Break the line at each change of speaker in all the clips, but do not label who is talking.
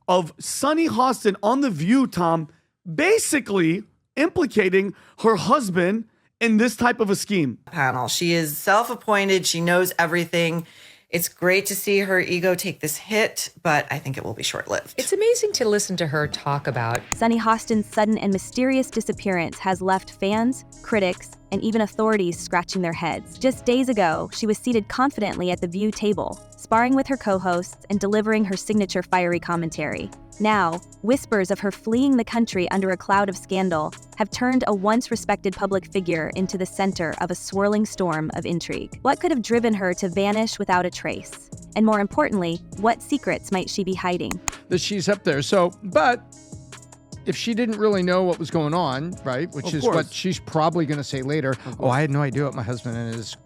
of Sunny Hostin on The View, Tom, basically implicating her husband in this type of a scheme.
Panel. She is self-appointed. She knows everything. It's great to see her ego take this hit, but I think it will be short-lived.
It's amazing to listen to her talk about.
Sunny Hostin's sudden and mysterious disappearance has left fans, critics, and even authorities scratching their heads. Just days ago, she was seated confidently at the View table, sparring with her co-hosts and delivering her signature fiery commentary. Now, whispers of her fleeing the country under a cloud of scandal have turned a once-respected public figure into the center of a swirling storm of intrigue. What could have driven her to vanish without a trace? And more importantly, what secrets might she be hiding?
That she's up there. But if she didn't really know what was going on, right, which is what she's probably going to say later, I had no idea what my husband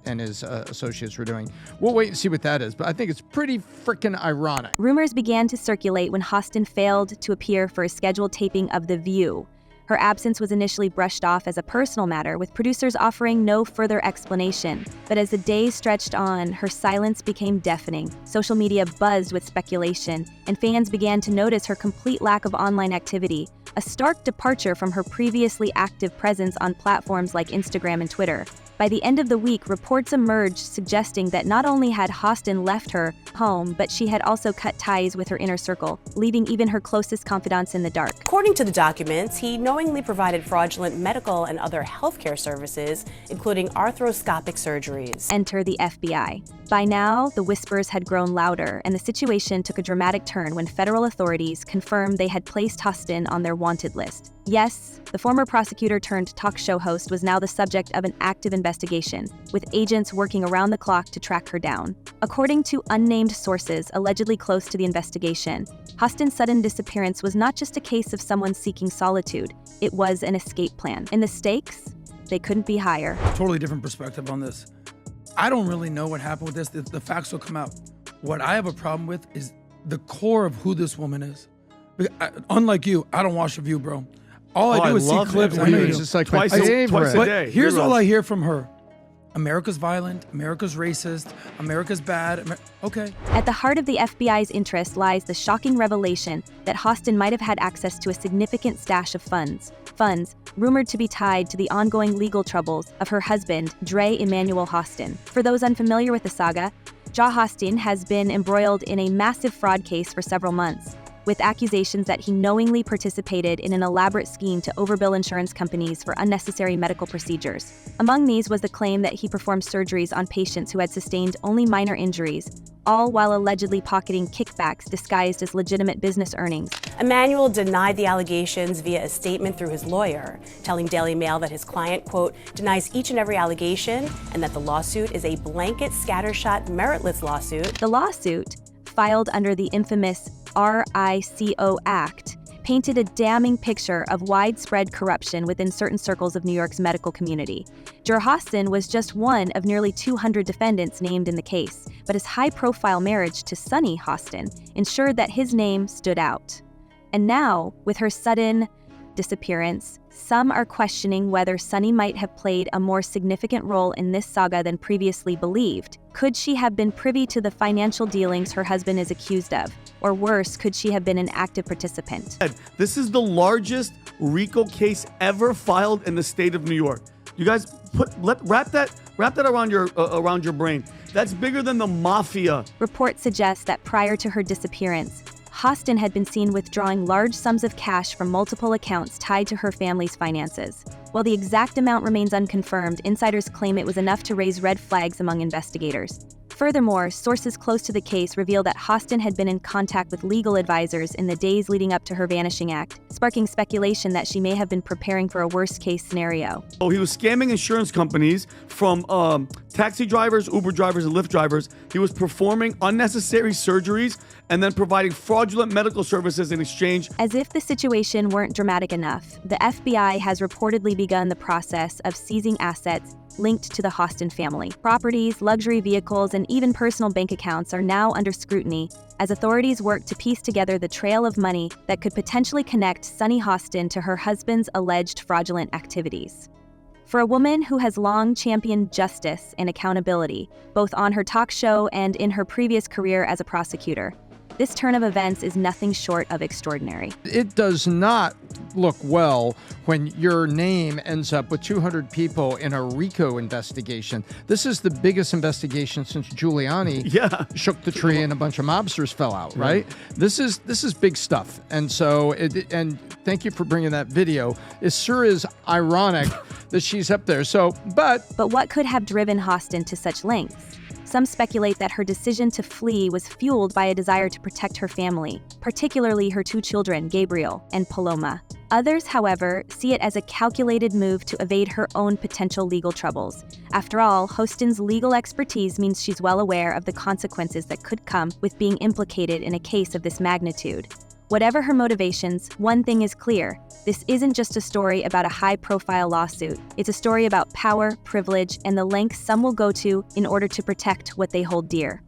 and his associates were doing. We'll wait and see what that is, but I think it's pretty freaking ironic.
Rumors began to circulate when Hostin failed to appear for a scheduled taping of The View. Her absence was initially brushed off as a personal matter, with producers offering no further explanation. But as the days stretched on, her silence became deafening. Social media buzzed with speculation, and fans began to notice her complete lack of online activity, a stark departure from her previously active presence on platforms like Instagram and Twitter. By the end of the week, reports emerged suggesting that not only had Hostin left her home, but she had also cut ties with her inner circle, leaving even her closest confidants in the dark.
According to the documents, he knowingly provided fraudulent medical and other healthcare services, including arthroscopic surgeries.
Enter the FBI. By now, the whispers had grown louder, and the situation took a dramatic turn when federal authorities confirmed they had placed Hostin on their wanted list. Yes, the former prosecutor turned talk show host was now the subject of an active investigation, with agents working around the clock to track her down. According to unnamed sources allegedly close to the investigation, Hostin's sudden disappearance was not just a case of someone seeking solitude, it was an escape plan. And the stakes? They couldn't be higher.
Totally different perspective on this. I don't really know what happened with this. The facts will come out. What I have a problem with is the core of who this woman is. Unlike you, I don't watch The View, bro. All I do is see clips. I know
it's just like
twice a day.
Here's all I hear from her. America's violent, America's racist, America's bad. Okay.
At the heart of the FBI's interest lies the shocking revelation that Hostin might have had access to a significant stash of funds rumored to be tied to the ongoing legal troubles of her husband, Dre Emmanuel Hostin. For those unfamiliar with the saga, Ja Hostin has been embroiled in a massive fraud case for several months, with accusations that he knowingly participated in an elaborate scheme to overbill insurance companies for unnecessary medical procedures. Among these was the claim that he performed surgeries on patients who had sustained only minor injuries, all while allegedly pocketing kickbacks disguised as legitimate business earnings.
Emmanuel denied the allegations via a statement through his lawyer, telling Daily Mail that his client, quote, denies each and every allegation and that the lawsuit is a blanket scattershot meritless lawsuit.
The lawsuit, filed under the infamous RICO Act, painted a damning picture of widespread corruption within certain circles of New York's medical community. Ja Hostin was just one of nearly 200 defendants named in the case, but his high-profile marriage to Sunny Hostin ensured that his name stood out. And now, with her sudden disappearance, some are questioning whether Sunny might have played a more significant role in this saga than previously believed. Could she have been privy to the financial dealings her husband is accused of? Or worse, could she have been an active participant?
This is the largest RICO case ever filed in the state of New York. You guys wrap that around your brain. That's bigger than the mafia.
Reports suggest that prior to her disappearance, Hostin had been seen withdrawing large sums of cash from multiple accounts tied to her family's finances. While the exact amount remains unconfirmed, insiders claim it was enough to raise red flags among investigators. Furthermore, sources close to the case reveal that Hostin had been in contact with legal advisors in the days leading up to her Vanishing act, sparking speculation that she may have been preparing for a worst-case scenario.
Oh, he was scamming insurance companies from taxi drivers, Uber drivers, and Lyft drivers. He was performing unnecessary surgeries and then providing fraudulent medical services in exchange.
As if the situation weren't dramatic enough, the FBI has reportedly begun the process of seizing assets linked to the Hostin family. Properties, luxury vehicles, and even personal bank accounts are now under scrutiny as authorities work to piece together the trail of money that could potentially connect Sunny Hostin to her husband's alleged fraudulent activities. For a woman who has long championed justice and accountability, both on her talk show and in her previous career as a prosecutor, This turn of events is nothing short of extraordinary.
It does not look well when your name ends up with 200 people in a RICO investigation. This is the biggest investigation since Giuliani shook the tree and a bunch of mobsters fell out, right? This is big stuff. And so, and thank you for bringing that video. It sure is ironic that she's up there. So, but
what could have driven Hostin to such lengths? Some speculate that her decision to flee was fueled by a desire to protect her family, particularly her 2 children, Gabriel and Paloma. Others, however, see it as a calculated move to evade her own potential legal troubles. After all, Hostin's legal expertise means she's well aware of the consequences that could come with being implicated in a case of this magnitude. Whatever her motivations, one thing is clear. This isn't just a story about a high-profile lawsuit. It's a story about power, privilege, and the lengths some will go to in order to protect what they hold dear.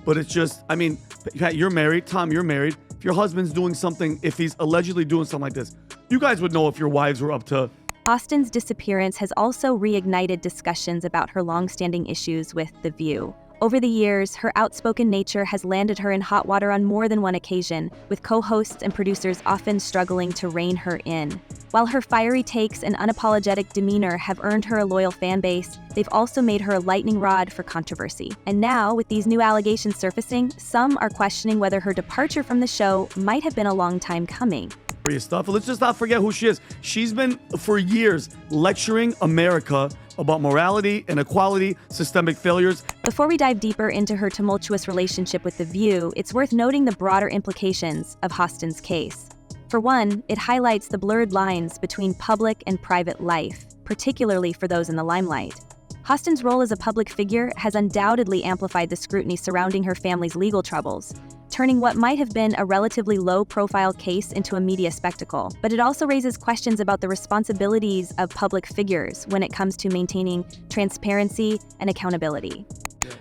But it's just, I mean, Pat, you're married. Tom, you're married. If your husband's doing something, if he's allegedly doing something like this, you guys would know if your wives were up to...
Hostin's disappearance has also reignited discussions about her long-standing issues with The View. Over the years, her outspoken nature has landed her in hot water on more than one occasion, with co-hosts and producers often struggling to rein her in. While her fiery takes and unapologetic demeanor have earned her a loyal fan base, they've also made her a lightning rod for controversy. And now, with these new allegations surfacing, some are questioning whether her departure from the show might have been a long time coming.
Stuff. Let's just not forget who she is. She's been, for years, lecturing America about morality, inequality, systemic failures.
Before we dive deeper into her tumultuous relationship with The View, it's worth noting the broader implications of Hostin's case. For one, it highlights the blurred lines between public and private life, particularly for those in the limelight. Hostin's role as a public figure has undoubtedly amplified the scrutiny surrounding her family's legal troubles, turning what might have been a relatively low-profile case into a media spectacle. But it also raises questions about the responsibilities of public figures when it comes to maintaining transparency and accountability.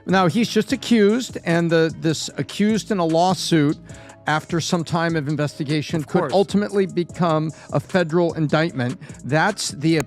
Now, he's just accused, and this accused in a lawsuit after some time of investigation could ultimately become a federal indictment. As the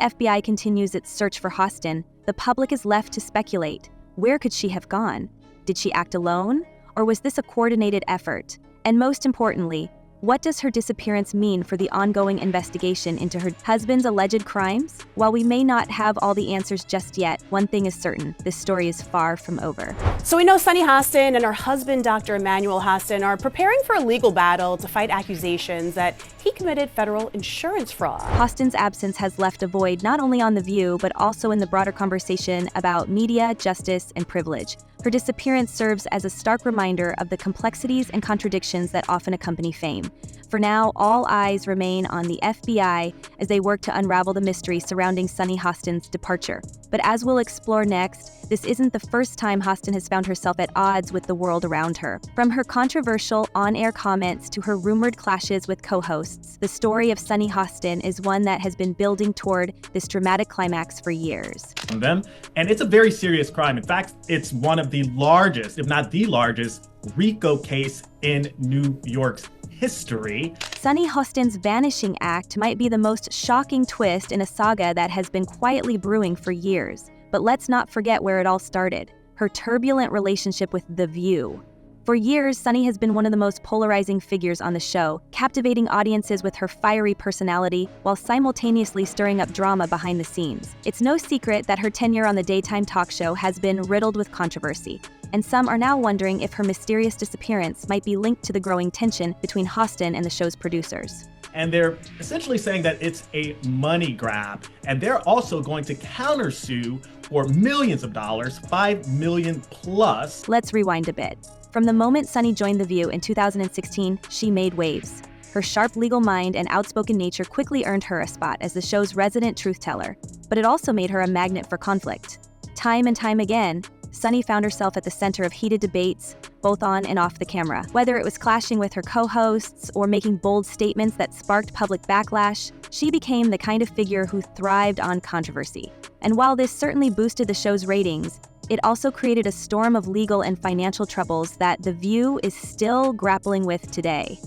FBI continues its search for Hostin, the public is left to speculate. Where could she have gone? Did she act alone? Or was this a coordinated effort? And most importantly, what does her disappearance mean for the ongoing investigation into her husband's alleged crimes? While we may not have all the answers just yet, one thing is certain: this story is far from over.
So we know Sunny Hostin and her husband, Dr. Emmanuel Hostin, are preparing for a legal battle to fight accusations that he committed federal insurance fraud.
Hostin's absence has left a void not only on The View, but also in the broader conversation about media, justice, and privilege. Her disappearance serves as a stark reminder of the complexities and contradictions that often accompany fame. For now, all eyes remain on the FBI as they work to unravel the mystery surrounding Sunny Hostin's departure. But as we'll explore next, this isn't the first time Hostin has found herself at odds with the world around her. From her controversial on-air comments to her rumored clashes with co-hosts, the story of Sunny Hostin is one that has been building toward this dramatic climax for years.
And it's a very serious crime. In fact, it's one of the largest, if not the largest, RICO case in New York's history.
Sunny Hostin's Vanishing act might be the most shocking twist in a saga that has been quietly brewing for years. But let's not forget where it all started: her turbulent relationship with The View. For years, Sunny has been one of the most polarizing figures on the show, captivating audiences with her fiery personality while simultaneously stirring up drama behind the scenes. It's no secret that her tenure on the daytime talk show has been riddled with controversy, and some are now wondering if her mysterious disappearance might be linked to the growing tension between Hostin and the show's producers.
And they're essentially saying that it's a money grab, and they're also going to countersue for millions of dollars, $5 million plus.
Let's rewind a bit. From the moment Sunny joined The View in 2016, she made waves. Her sharp legal mind and outspoken nature quickly earned her a spot as the show's resident truth teller, but it also made her a magnet for conflict. Time and time again, Sunny found herself at the center of heated debates, both on and off the camera. Whether it was clashing with her co-hosts or making bold statements that sparked public backlash, she became the kind of figure who thrived on controversy. And while this certainly boosted the show's ratings, it also created a storm of legal and financial troubles that The View is still grappling with today.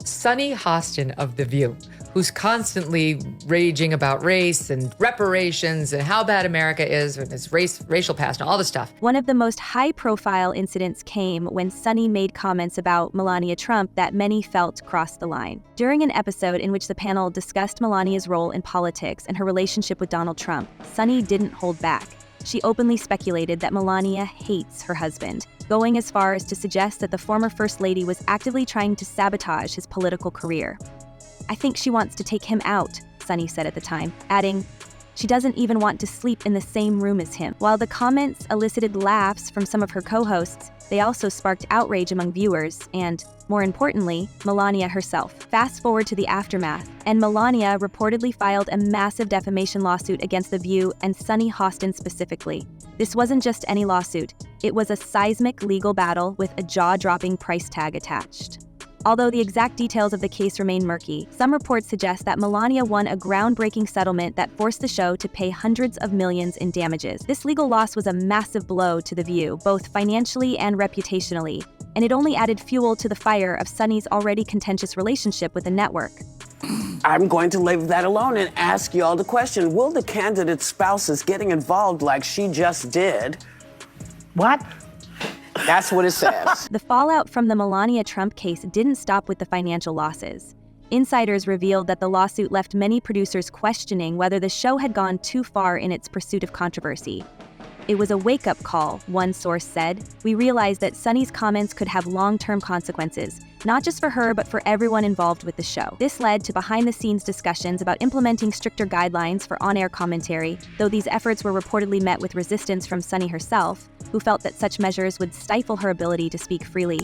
Sunny Hostin of The View, who's constantly raging about race and reparations and how bad America is and its racial past and all this stuff.
One of the most high-profile incidents came when Sunny made comments about Melania Trump that many felt crossed the line. During an episode in which the panel discussed Melania's role in politics and her relationship with Donald Trump, Sunny didn't hold back. She openly speculated that Melania hates her husband, going as far as to suggest that the former First Lady was actively trying to sabotage his political career. "I think she wants to take him out," Sunny said at the time, adding, "She doesn't even want to sleep in the same room as him." While the comments elicited laughs from some of her co-hosts, they also sparked outrage among viewers and, more importantly, Melania herself. Fast forward to the aftermath, and Melania reportedly filed a massive defamation lawsuit against The View and Sunny Hostin specifically. This wasn't just any lawsuit. It was a seismic legal battle with a jaw-dropping price tag attached. Although the exact details of the case remain murky, some reports suggest that Melania won a groundbreaking settlement that forced the show to pay hundreds of millions in damages. This legal loss was a massive blow to The View, both financially and reputationally, and it only added fuel to the fire of Sunny's already contentious relationship with the network.
I'm going to leave that alone and ask you all the question, will the candidate's spouses getting involved like she just did? What? That's what it says.
The fallout from the Melania Trump case didn't stop with the financial losses. Insiders revealed that the lawsuit left many producers questioning whether the show had gone too far in its pursuit of controversy. "It was a wake-up call," one source said. "We realized that Sunny's comments could have long-term consequences, not just for her, but for everyone involved with the show." This led to behind-the-scenes discussions about implementing stricter guidelines for on-air commentary, though these efforts were reportedly met with resistance from Sunny herself, who felt that such measures would stifle her ability to speak freely.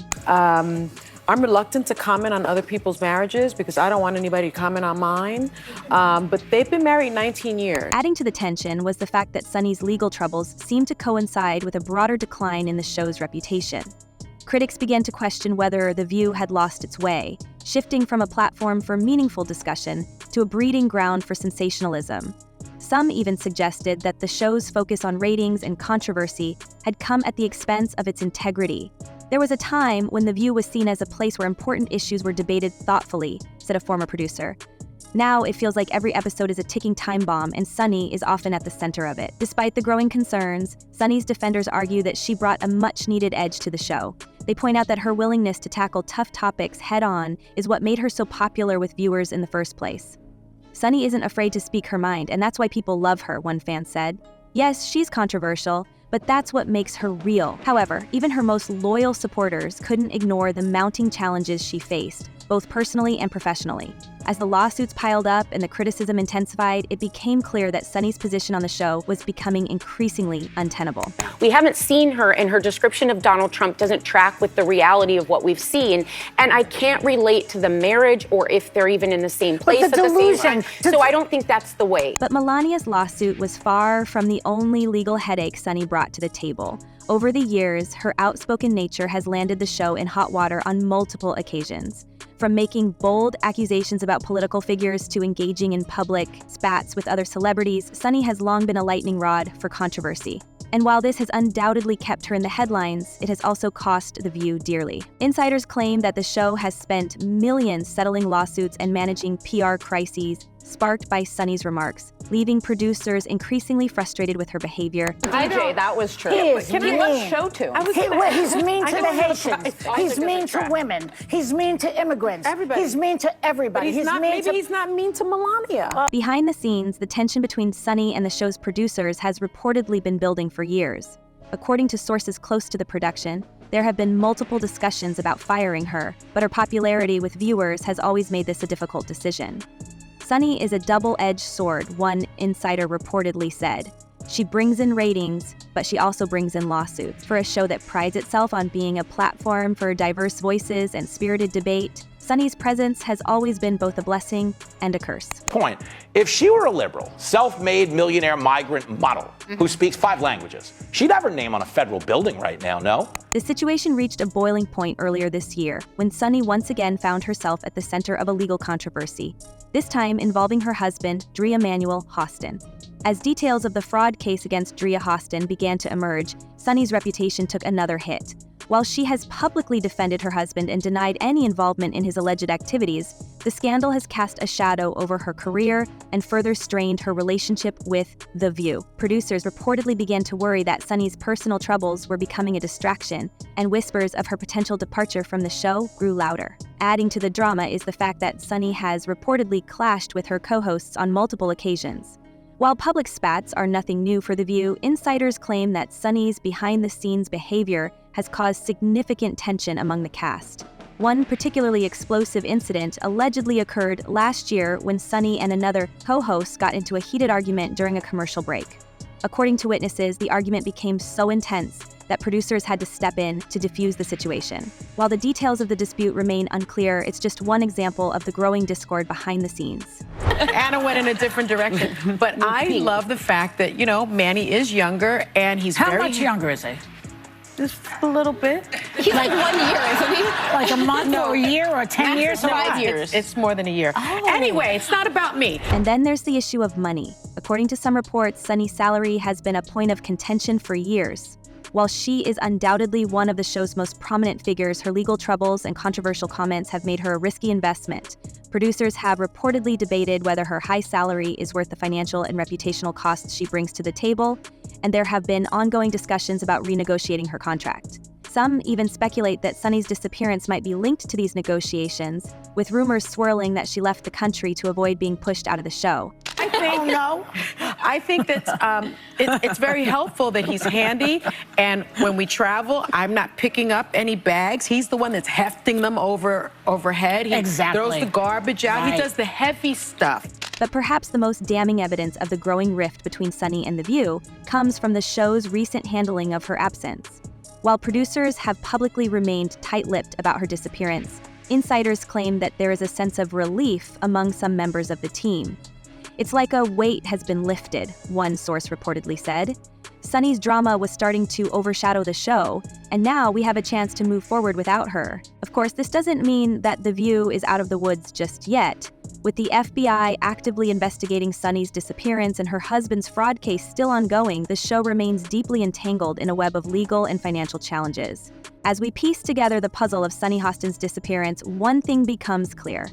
I'm reluctant to comment on other people's marriages because I don't want anybody to comment on mine, but they've been married 19 years.
Adding to the tension was the fact that Sunny's legal troubles seemed to coincide with a broader decline in the show's reputation. Critics began to question whether The View had lost its way, shifting from a platform for meaningful discussion to a breeding ground for sensationalism. Some even suggested that the show's focus on ratings and controversy had come at the expense of its integrity. "There was a time when The View was seen as a place where important issues were debated thoughtfully," said a former producer. "Now it feels like every episode is a ticking time bomb and Sunny is often at the center of it." Despite the growing concerns, Sunny's defenders argue that she brought a much-needed edge to the show. They point out that her willingness to tackle tough topics head-on is what made her so popular with viewers in the first place. "Sunny isn't afraid to speak her mind, and that's why people love her," one fan said. "Yes, she's controversial, but that's what makes her real." However, even her most loyal supporters couldn't ignore the mounting challenges she faced, both personally and professionally. As the lawsuits piled up and the criticism intensified, it became clear that Sunny's position on the show was becoming increasingly untenable.
We haven't seen her, and her description of Donald Trump doesn't track with the reality of what we've seen. And I can't relate to the marriage or if they're even in the same place at the same time. So I don't think that's the way.
But Melania's lawsuit was far from the only legal headache Sunny brought to the table. Over the years, her outspoken nature has landed the show in hot water on multiple occasions. From making bold accusations about political figures to engaging in public spats with other celebrities, Sunny has long been a lightning rod for controversy. And while this has undoubtedly kept her in the headlines, it has also cost The View dearly. Insiders claim that the show has spent millions settling lawsuits and managing PR crises sparked by Sunny's remarks, leaving producers increasingly frustrated with her behavior.
DJ, that was true.
Can I let show to? He's mean to the Haitians. He's mean to women. He's mean to immigrants.
Everybody.
He's mean to everybody.
He's not mean to Melania.
Behind the scenes, the tension between Sunny and the show's producers has reportedly been building for years. According to sources close to the production, there have been multiple discussions about firing her, but her popularity with viewers has always made this a difficult decision. Sunny is a double-edged sword, one insider reportedly said. She brings in ratings, but she also brings in lawsuits. For a show that prides itself on being a platform for diverse voices and spirited debate, Sunny's presence has always been both a blessing and a curse.
Point. If she were a liberal, self-made millionaire migrant model who speaks 5 languages, she'd have her name on a federal building right now, no?
The situation reached a boiling point earlier this year when Sunny once again found herself at the center of a legal controversy, this time involving her husband, Drea Manuel Hostin. As details of the fraud case against Drea Hostin began to emerge, Sunny's reputation took another hit. While she has publicly defended her husband and denied any involvement in his alleged activities, the scandal has cast a shadow over her career and further strained her relationship with The View. Producers reportedly began to worry that Sunny's personal troubles were becoming a distraction, and whispers of her potential departure from the show grew louder. Adding to the drama is the fact that Sunny has reportedly clashed with her co-hosts on multiple occasions. While public spats are nothing new for The View, insiders claim that Sunny's behind-the-scenes behavior has caused significant tension among the cast. One particularly explosive incident allegedly occurred last year when Sunny and another co-host got into a heated argument during a commercial break. According to witnesses, the argument became so intense that producers had to step in to defuse the situation. While the details of the dispute remain unclear, it's just one example of the growing discord behind the scenes.
Anna went in a different direction, but I love the fact that, Manny is younger and he's
How much younger is he?
Just a little bit.
He's like 1 year, isn't he? Like a month or a year or 10 years?
5 years. It's more than a year.
Oh.
Anyway, it's not about me.
And then there's the issue of money. According to some reports, Sunny's salary has been a point of contention for years. While she is undoubtedly one of the show's most prominent figures, her legal troubles and controversial comments have made her a risky investment. Producers have reportedly debated whether her high salary is worth the financial and reputational costs she brings to the table, and there have been ongoing discussions about renegotiating her contract. Some even speculate that Sunny's disappearance might be linked to these negotiations, with rumors swirling that she left the country to avoid being pushed out of the show.
I think that it's very helpful that he's handy, and when we travel, I'm not picking up any bags. He's the one that's hefting them overhead. He throws the garbage out.
Right.
He does the heavy stuff.
But perhaps the most damning evidence of the growing rift between Sunny and The View comes from the show's recent handling of her absence. While producers have publicly remained tight-lipped about her disappearance, insiders claim that there is a sense of relief among some members of the team. It's like a weight has been lifted, one source reportedly said. Sunny's drama was starting to overshadow the show, and now we have a chance to move forward without her. Of course, this doesn't mean that The View is out of the woods just yet. With the FBI actively investigating Sunny's disappearance and her husband's fraud case still ongoing, the show remains deeply entangled in a web of legal and financial challenges. As we piece together the puzzle of Sunny Hostin's disappearance, one thing becomes clear.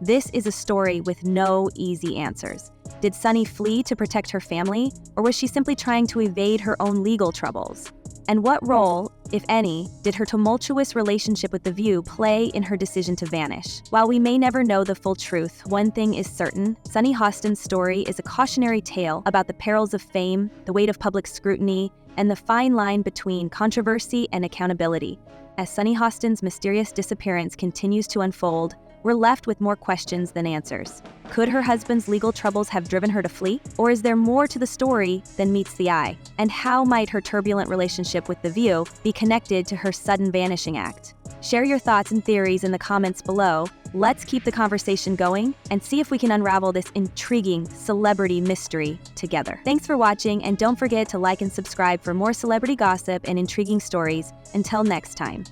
This is a story with no easy answers. Did Sunny flee to protect her family, or was she simply trying to evade her own legal troubles? And what role, if any, did her tumultuous relationship with The View play in her decision to vanish? While we may never know the full truth, one thing is certain: Sunny Hostin's story is a cautionary tale about the perils of fame, the weight of public scrutiny, and the fine line between controversy and accountability. As Sunny Hostin's mysterious disappearance continues to unfold, we're left with more questions than answers. Could her husband's legal troubles have driven her to flee? Or is there more to the story than meets the eye? And how might her turbulent relationship with The View be connected to her sudden vanishing act? Share your thoughts and theories in the comments below. Let's keep the conversation going and see if we can unravel this intriguing celebrity mystery together. Thanks for watching, and don't forget to like and subscribe for more celebrity gossip and intriguing stories. Until next time.